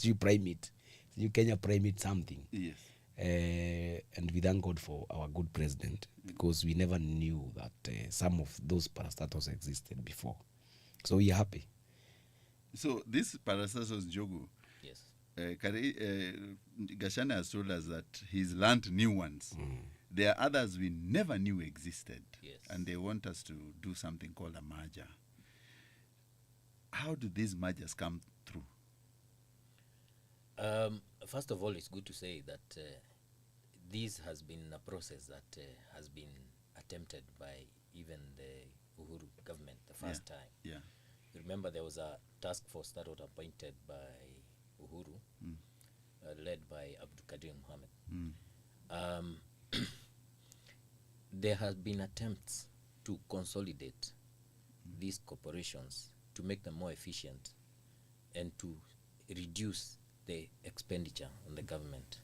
you prime it, you Kenya prime it something. Yes. And we thank God for our good president, because we never knew that some of those parastatals existed before. So we are happy. So this parastatal Njogu, Yes. Gashana has told us that he's learned new ones. There are others we never knew existed. Yes. And they want us to do something called a merger. How do these mergers come through? First of all, it's good to say that this has been a process that has been attempted by even the Uhuru government the first time. Yeah. You remember there was a task force that was appointed by Uhuru, led by Abdul Kadir Mohammed. There have been attempts to consolidate these corporations to make them more efficient and to reduce the expenditure on the government.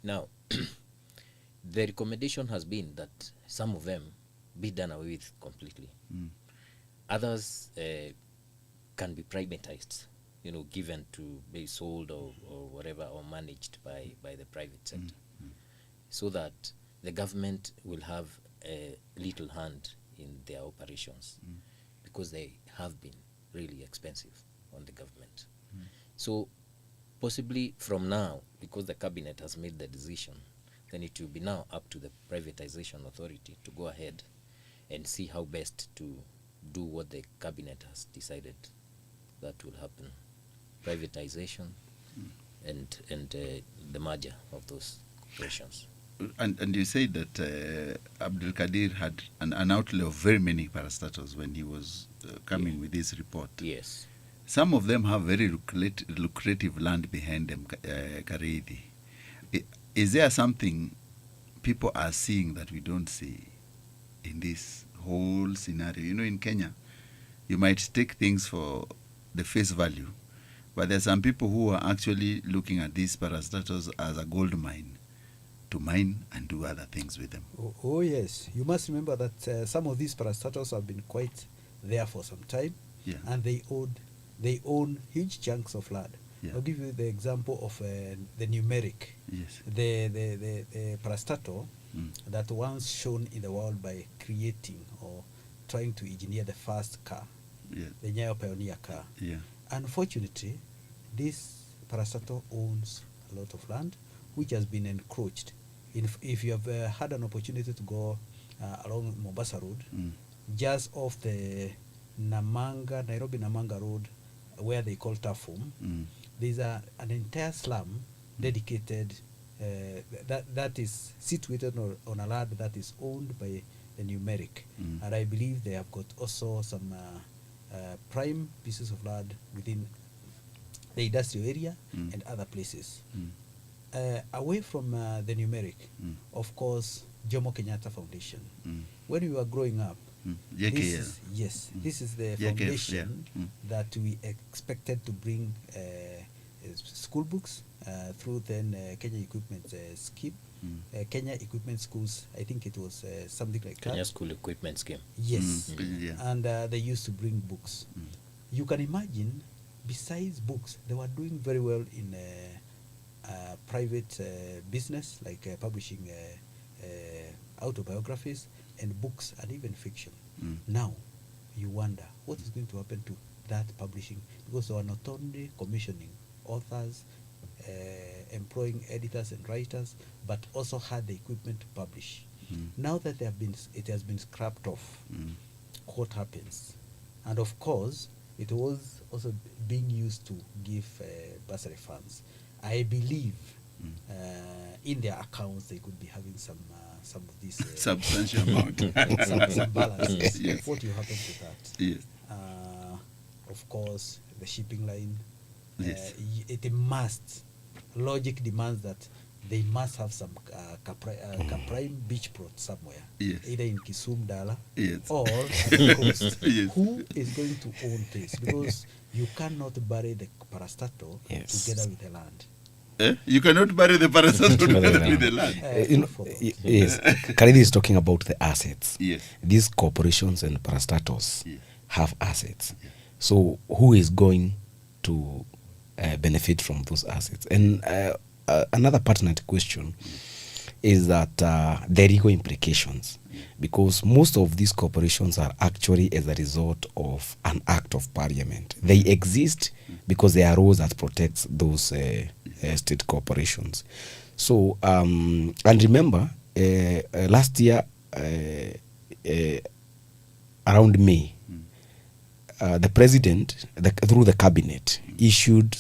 Now, the recommendation has been that some of them be done away with completely. Others can be privatized, given to be sold or whatever, or managed by the private sector, so that the government will have a little hand in their operations, because they have been really expensive on the government. So possibly from now, because the cabinet has made the decision, then it will be now up to the privatization authority to go ahead and see how best to do what the cabinet has decided that will happen. Privatization and the merger of those corporations. And you say that Abdul Kadir had an outlay of very many parastatals when he was coming with this report. Yes. Some of them have very lucrative land behind them, Kareithi. Is there something people are seeing that we don't see in this whole scenario? In Kenya, you might take things for the face value, but there are some people who are actually looking at these parastatals as a gold mine to mine and do other things with them. Oh yes. You must remember that some of these parastatals have been quite there for some time, and they own huge chunks of land. Yeah. I'll give you the example of the numeric. Yes. The parastatal that once shown in the world by creating or trying to engineer the first car, the Nyayo Pioneer car. Yeah. Unfortunately, this parastatal owns a lot of land which has been encroached. If you have had an opportunity to go along Mombasa Road, just off the Nairobi Namanga Road, where they call Tafum, there's an entire slum dedicated that is situated on a land that is owned by the numeric, and I believe they have got also some prime pieces of land within the industrial area and other places. Away from the numeric, of course, Jomo Kenyatta Foundation. When we were growing up, this is the foundation that we expected to bring school books through then Kenya Equipment Scheme. Kenya Equipment Schools, I think it was something like Kenya that. School Equipment Scheme. Yes. And they used to bring books. You can imagine, besides books, they were doing very well in private business, like publishing autobiographies and books and even fiction. Now, you wonder what is going to happen to that publishing, because they are not only commissioning authors, employing editors and writers, but also had the equipment to publish. Now that it has been scrapped off, what happens? And of course, it was also being used to give bursary funds. I believe in their accounts they could be having some of these substantial amount, some balances. Yes. What will happen to that? Yes. Of course, the shipping line. Yes. It must. Logic demands that they must have some Caprime beach plot somewhere, either in Kisumu, Dala, or at the coast. Who is going to own this? Because you cannot bury the parastatal together with the land. You cannot bury the parastatal together with the land. Yes, Kareithi is talking about the assets. Yes. These corporations and parastatals have assets. So who is going to benefit from those assets. And another pertinent question is that the legal implications, because most of these corporations are actually as a result of an act of parliament. They exist because there are laws that protects those state corporations. So, and remember, last year, around May, the president, through the cabinet, issued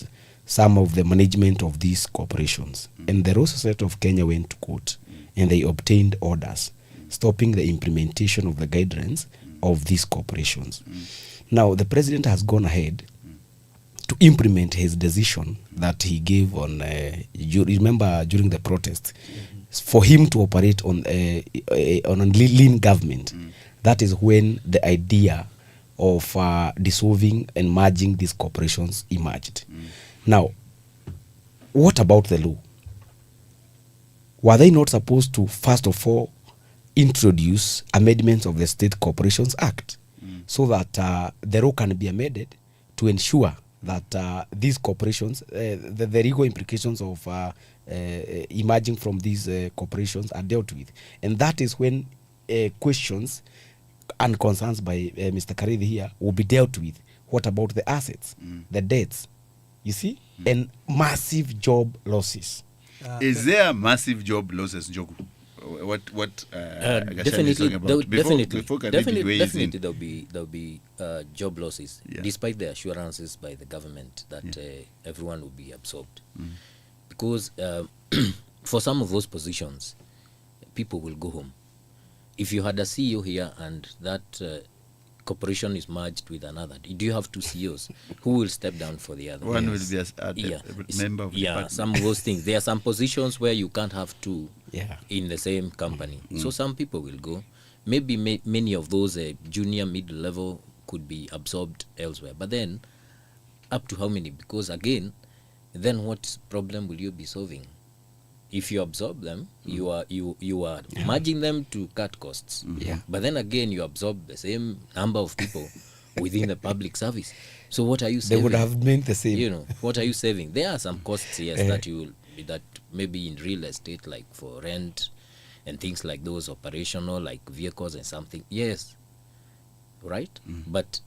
some of the management of these corporations. And the Law Society of Kenya went to court and they obtained orders stopping the implementation of the guidelines of these corporations. Now, the president has gone ahead to implement his decision that he gave on, you remember during the protest, for him to operate on a lean government. That is when the idea of dissolving and merging these corporations emerged. Now, what about the law? Were they not supposed to, first of all, introduce amendments of the State Corporations Act so that the law can be amended to ensure that these corporations, the legal implications of emerging from these corporations are dealt with? And that is when questions and concerns by Mr. Kareithi here will be dealt with. What about the assets, the debts, you see, and massive job losses? Is there massive job losses, Njogu? What Gashani is talking about? Definitely there'll be job losses, Yeah. despite the assurances by the government that everyone will be absorbed. Because for some of those positions, people will go home. If you had a CEO here and that corporation is merged with another, do you have two CEOs? Who will step down for the other? One will be a member of the department. Some of those things. There are some positions where you can't have two in the same company. So some people will go. Maybe many of those junior, mid-level could be absorbed elsewhere. But then, up to how many? Because again, then what problem will you be solving? If you absorb them, you are merging them to cut costs. But then again, you absorb the same number of people within the public service. So what are you saving? They would have meant the same. You know, what are you saving? There are some costs, yes, that maybe in real estate, like for rent and things like those, operational, like vehicles and something. Yes, right? But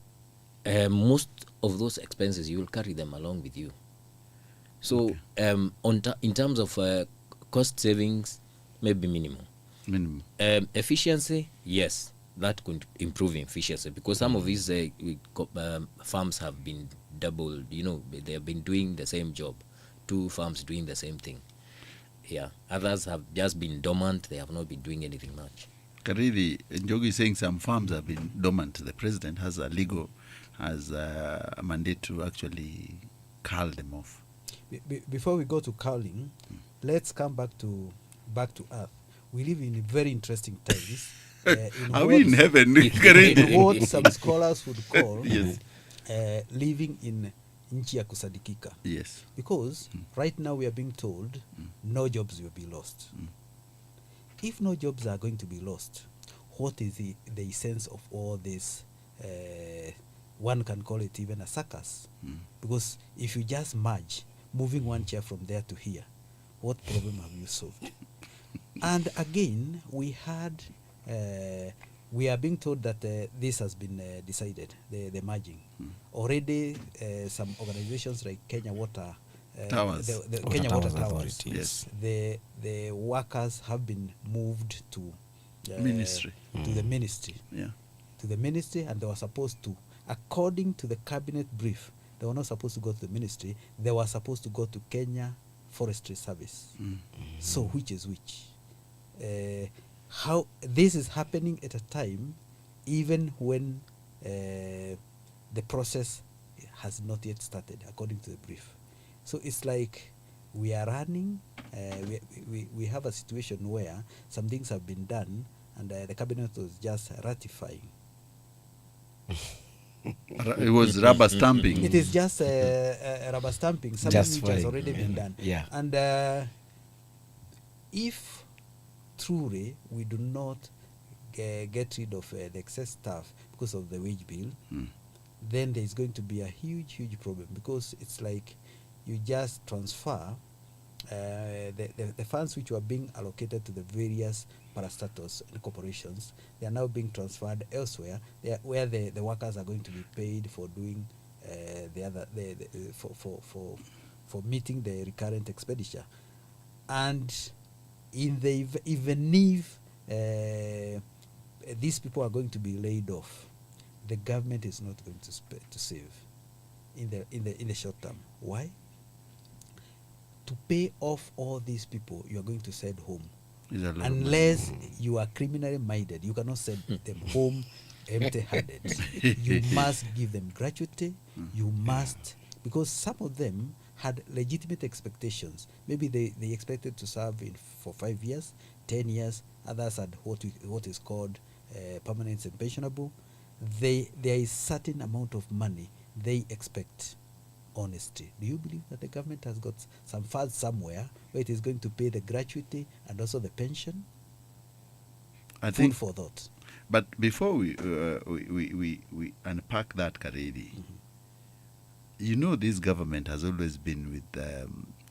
most of those expenses, you will carry them along with you. So in terms of cost savings, maybe minimum. Efficiency, yes, that could improve efficiency, because some of these farms have been doubled. You know, they have been doing the same job, two farms doing the same thing. Yeah, others have just been dormant. They have not been doing anything much. Kareithi, Njogu is saying some farms have been dormant. The president has a mandate to actually cull them off. Before we go to culling, let's come back to earth. We live in very interesting times. Are we in heaven? In what some scholars would call Yes. living in nchi ya kusadikika. Yes. Because right now we are being told no jobs will be lost. If no jobs are going to be lost, what is the essence of all this? One can call it even a circus. Because if you just merge, moving one chair from there to here, what problem have you solved? And again, we are being told that this has been decided, the merging. Already, some organizations like Kenya Water Towers. the Kenya Water Towers, Authority, yes. the workers have been moved to Ministry. to the ministry. Yeah. To the ministry, and they were supposed to, according to the cabinet brief, they were not supposed to go to the ministry. They were supposed to go to Kenya Forestry Service. So which is which? How this is happening at a time, even when the process has not yet started, according to the brief. So it's like we are running. We have a situation where some things have been done, and the cabinet was just ratifying. It was rubber stamping. It is just a rubber stamping, something Just which has fine. already been done. Yeah. And if truly we do not get rid of the excess staff because of the wage bill, then there is going to be a huge problem, because it's like you just transfer the funds which were being allocated to the various parastatals and corporations. They are now being transferred elsewhere, where the workers are going to be paid for doing for meeting the recurrent expenditure. And even if these people are going to be laid off, the government is not going to save in the short term. Why? To pay off all these people, you are going to send home. Unless you are criminally minded, you cannot send them home empty-handed. You must give them gratuity. You must, because some of them had legitimate expectations. Maybe they expected to serve for 5 years, 10 years. Others had what is called permanent and pensionable. There is certain amount of money they expect. Honesty. Do you believe that the government has got some funds somewhere where it is going to pay the gratuity and also the pension? I think for thought. But before we unpack that, Kareithi, you know, this government has always been with